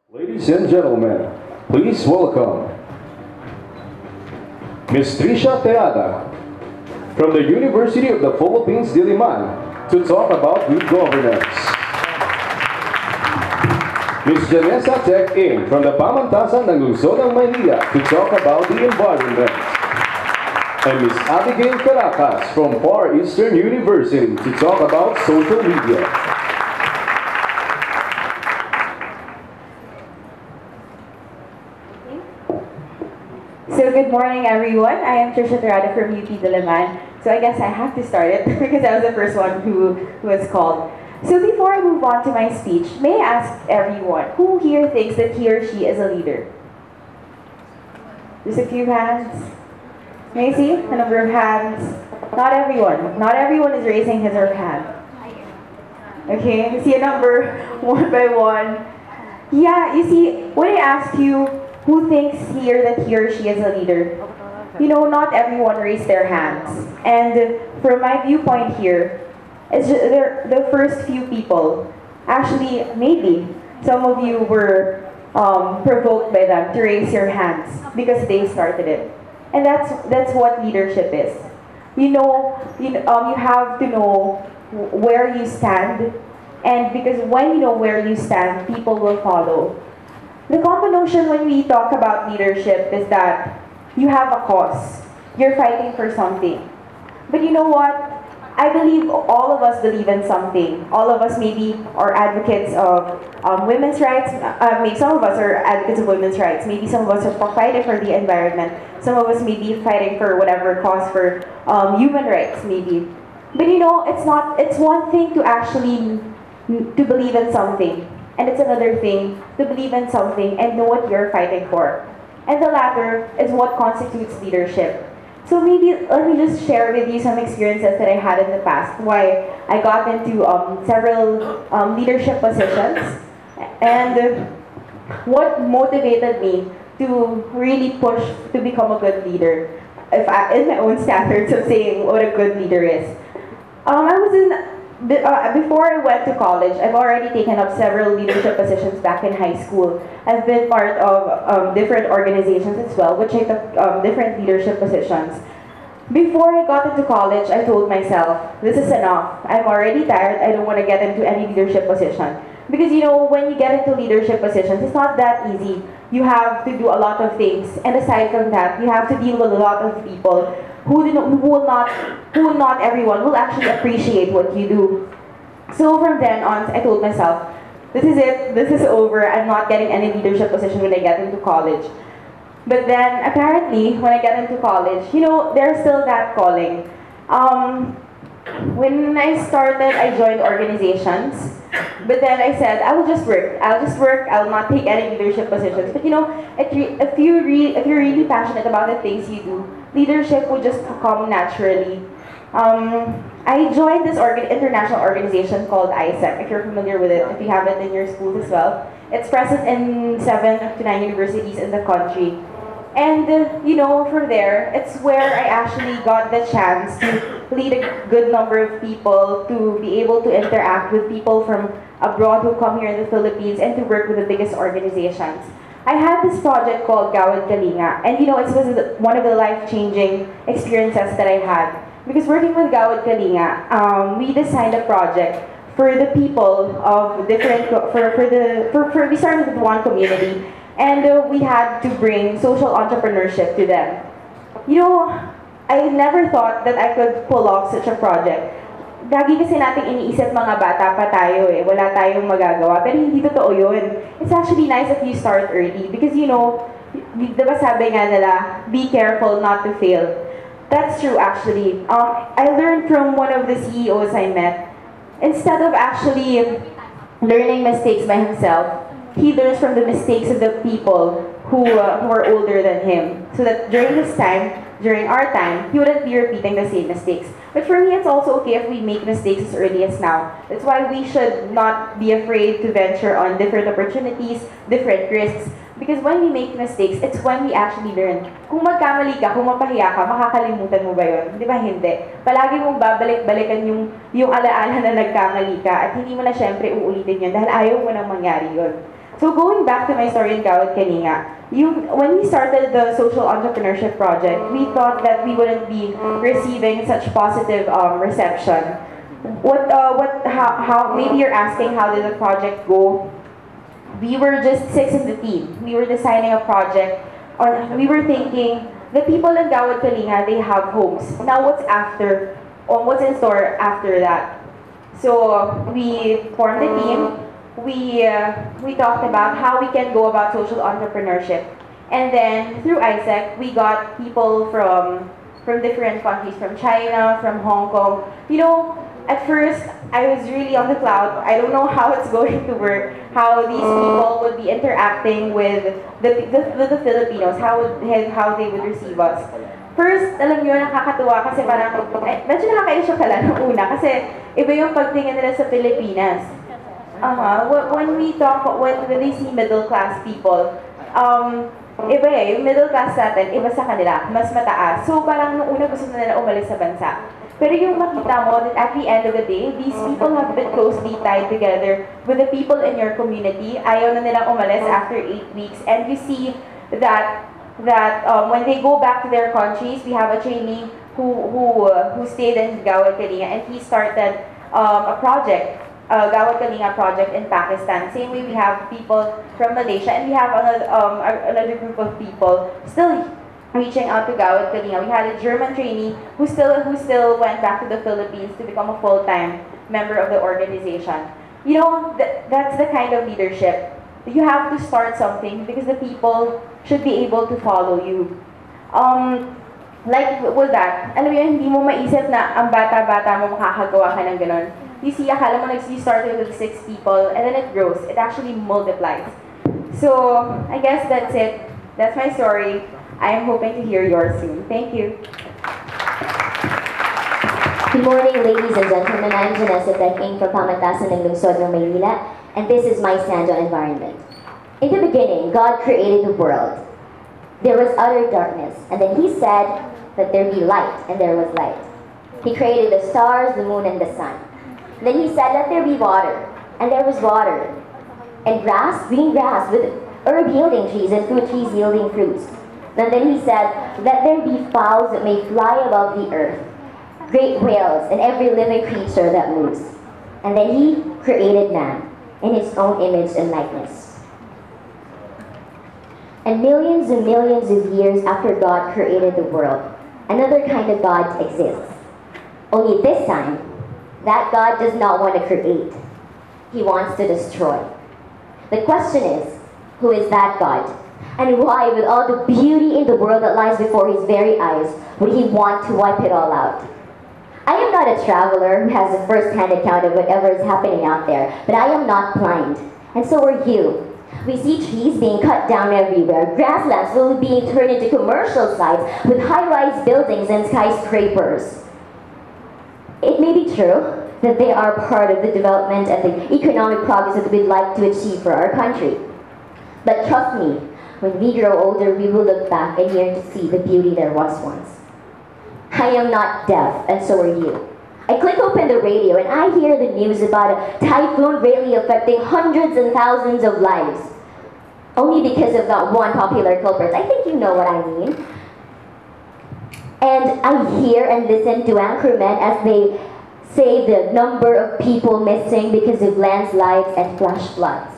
Ladies and gentlemen, please welcome Ms. Trisha Teada from the University of the Philippines, Diliman, to talk about good governance. Ms. Janessa Tech In from the Pamantasan ng Lungsod ng Maynila to talk about the environment. And Ms. Abigail Caracas from Far Eastern University to talk about social media. So good morning, everyone. I am Trisha Terada from UP Diliman. So I guess I have to start it because I was the first one who was called. So before I move on to my speech, may I ask everyone, who here thinks that he or she is a leader? Just a few hands. May I see a number of hands? Not everyone. Not everyone is raising his or her hand. Okay, I see a number one by one. Yeah, you see, when I asked you, who thinks here that he or she is a leader? You know, not everyone raised their hands. And from my viewpoint here, it's just the first few people. Actually, maybe some of you were provoked by them to raise your hands because they started it. And that's what leadership is. You have to know where you stand, and because when you know where you stand, people will follow. The common notion when we talk about leadership is that you have a cause. You're fighting for something. But you know what? I believe all of us believe in something. All of us maybe are advocates of women's rights. Maybe some of us are advocates of women's rights. Maybe some of us are fighting for the environment. Some of us may be fighting for whatever cause for human rights, maybe. But you know, it's one thing to actually to believe in something. And it's another thing to believe in something and know what you're fighting for. And the latter is what constitutes leadership. So maybe let me just share with you some experiences that I had in the past, why I got into several leadership positions, and what motivated me to really push to become a good leader, in my own standards of saying what a good leader is. Before I went to college, I've already taken up several leadership positions back in high school. I've been part of different organizations as well, which I took different leadership positions. Before I got into college, I told myself, this is enough. I'm already tired. I don't want to get into any leadership position. Because you know, when you get into leadership positions, it's not that easy. You have to do a lot of things. And aside from that, you have to deal with a lot of people who not everyone will actually appreciate what you do. So from then on, I told myself, this is it, this is over, I'm not getting any leadership position when I get into college. But then, apparently, when I get into college, you know, there's still that calling. When I started, I joined organizations, but then I said, I will just work, I'll not take any leadership positions. But you know, if you're really passionate about the things you do, leadership will just come naturally. I joined this international organization called ISEC, if you're familiar with it, if you have it in your schools as well. It's present in 7 to 9 universities in the country. And, you know, from there, it's where I actually got the chance to lead a good number of people, to be able to interact with people from abroad who come here in the Philippines, and to work with the biggest organizations. I had this project called Gawad Kalinga, and you know, it was one of the life-changing experiences that I had. Because working with Gawad Kalinga, we designed a project for the people of different, we started with one community, and we had to bring social entrepreneurship to them. You know, I never thought that I could pull off such a project. Lagi kasi natin iniisip mga bata pa tayo eh, wala tayong magagawa, pero hindi totoo yun. It's actually nice if you start early because you know, diba sabi nga nila, be careful not to fail. That's true actually. I learned from one of the CEOs I met, instead of actually learning mistakes by himself, he learns from the mistakes of the people who are older than him. So that during our time, he wouldn't be repeating the same mistakes. But for me, it's also okay if we make mistakes as early as now. That's why we should not be afraid to venture on different opportunities, different risks. Because when we make mistakes, it's when we actually learn. Kung magkamali ka, kung mapahiya ka, makakalimutan mo ba yun? Di ba hindi? Palagi mong babalik-balikan yung alaala na nagkamali ka at hindi mo na syempre uulitin yun dahil ayaw mo nang mangyari yun. So going back to my story in Gawad Kalinga, when we started the social entrepreneurship project, we thought that we wouldn't be receiving such positive reception. How, maybe you're asking how did the project go? We were just 6 in the team. We were designing a project. We were thinking, the people in Gawad Kalinga, they have homes. Now what's after, or what's in store after that? So we formed a team. We talked about how we can go about social entrepreneurship. And then through ISEC, we got people from different countries, from China, from Hong Kong. You know, at first, I was really on the cloud. I don't know how it's going to work, how these people would be interacting with the Filipinos, how they would receive us. First, alam nyo, nakakatuwa kasi parang, medyo nakaka-issue pala nung una kasi iba yung pagtingin nila sa Pilipinas. When they see middle class people, iba yung middle class natin, iba sa kanila, mas mataas. So parang nung una gusto na nila umalis sa bansa. Pero yung makita mo that at the end of the day, these people have been closely tied together with the people in your community. Ayaw na nilang umalis after 8 weeks. And you see that when they go back to their countries, we have a trainee who stayed in Gawad Kalinga, and he started a project, Gawad Kalinga project in Pakistan. Same way we have people from Malaysia, and we have another group of people still reaching out to Gawad Kalinga. We had a German trainee who still went back to the Philippines to become a full-time member of the organization. You know, that's the kind of leadership. You have to start something because the people should be able to follow you. Like with that, alam mo yun, hindi mo maisip na ang bata-bata mo makakagawa ka ng ganun. You see, akala mo you started with 6 people and then it grows. It actually multiplies. So, I guess that's it. That's my story. I am hoping to hear yours soon. Thank you. Good morning, ladies and gentlemen. I'm Janessa Teking from Pamantasan ng Lungsod ng Maynila, and this is my stand on environment. In the beginning, God created the world. There was utter darkness, and then He said that there be light, and there was light. He created the stars, the moon, and the sun. Then He said, let there be water, and there was water. And grass, green grass, with herb-yielding trees and fruit trees yielding fruits. And then He said, let there be fowls that may fly above the earth, great whales, and every living creature that moves. And then He created man in His own image and likeness. And millions of years after God created the world, another kind of God exists. Only this time, that God does not want to create. He wants to destroy. The question is, who is that God? And why, with all the beauty in the world that lies before His very eyes, would He want to wipe it all out? I am not a traveler who has a first-hand account of whatever is happening out there, but I am not blind, and so are you. We see trees being cut down everywhere, grasslands slowly being turned into commercial sites with high-rise buildings and skyscrapers. It may be true that they are part of the development and the economic progress that we'd like to achieve for our country. But trust me, when we grow older, we will look back and yearn to see the beauty there was once. I am not deaf, and so are you. I click open the radio and I hear the news about a typhoon really affecting hundreds and thousands of lives. Only because of that one popular culprit. I think you know what I mean. And I hear and listen to anchormen as they say the number of people missing because of landslides and flash floods.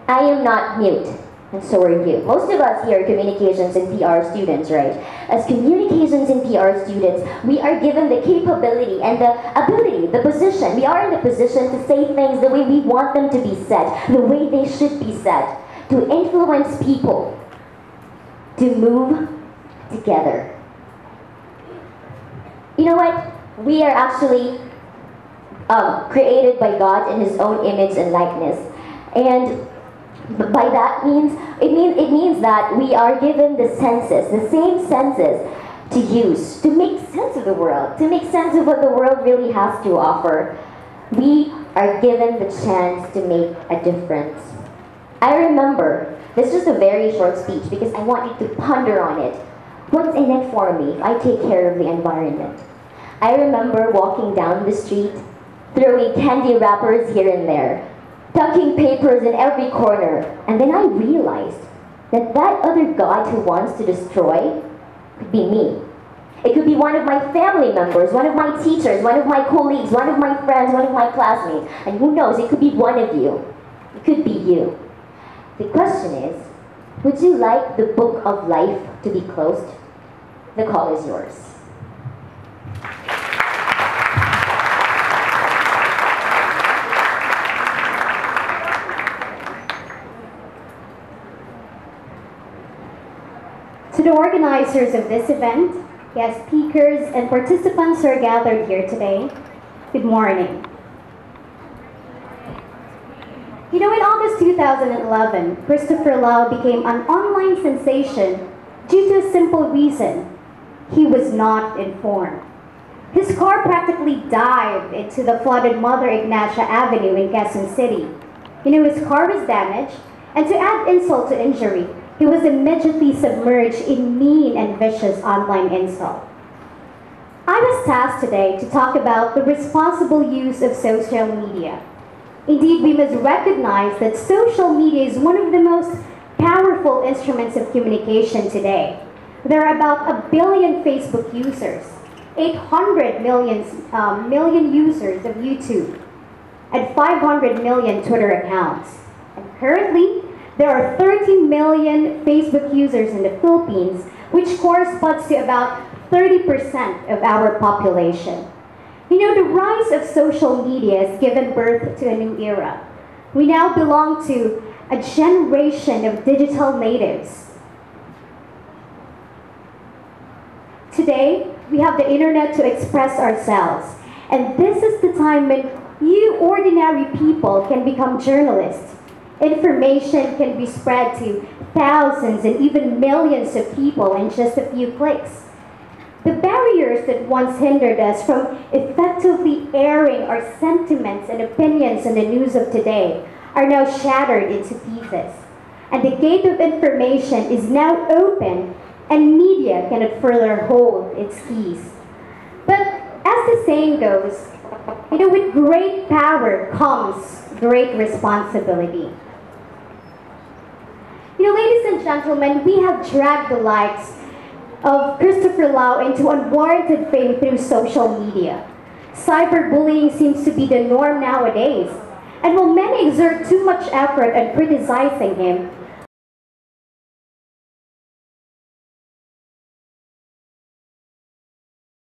I am not mute, and so are you. Most of us here are communications and PR students, right? As communications and PR students, we are given the capability and the ability, the position. We are in the position to say things the way we want them to be said, the way they should be said, to influence people, to move together. You know what? We are actually created by God in His own image and likeness. And by that it means that we are given the senses, the same senses to use, to make sense of the world, to make sense of what the world really has to offer. We are given the chance to make a difference. I remember, this is just a very short speech because I want you to ponder on it. What's in it for me if I take care of the environment? I remember walking down the street, throwing candy wrappers here and there, tucking papers in every corner. And then I realized that that other God who wants to destroy could be me. It could be one of my family members, one of my teachers, one of my colleagues, one of my friends, one of my classmates. And who knows, it could be one of you. It could be you. The question is, would you like the book of life to be closed? The call is yours. To the organizers of this event, guest speakers, and participants who are gathered here today, good morning. You know, in August 2011, Christopher Lau became an online sensation due to a simple reason. He was not informed. His car practically dived into the flooded Mother Ignacia Avenue in Quezon City. You know, his car was damaged, and to add insult to injury, he was immediately submerged in mean and vicious online insult. I was tasked today to talk about the responsible use of social media. Indeed, we must recognize that social media is one of the most powerful instruments of communication today. There are about 1 billion Facebook users, 800 million users of YouTube, and 500 million Twitter accounts. And currently, there are 30 million Facebook users in the Philippines, which corresponds to about 30% of our population. You know, the rise of social media has given birth to a new era. We now belong to a generation of digital natives. Today, we have the internet to express ourselves. And this is the time when you ordinary people can become journalists. Information can be spread to thousands and even millions of people in just a few clicks. The barriers that once hindered us from effectively airing our sentiments and opinions on the news of today are now shattered into pieces. And the gate of information is now open, and media cannot further hold its keys. But as the saying goes, you know, with great power comes great responsibility. You know, ladies and gentlemen, we have dragged the likes of Christopher Lau into unwarranted fame through social media. Cyberbullying seems to be the norm nowadays. And while many exert too much effort at criticizing him,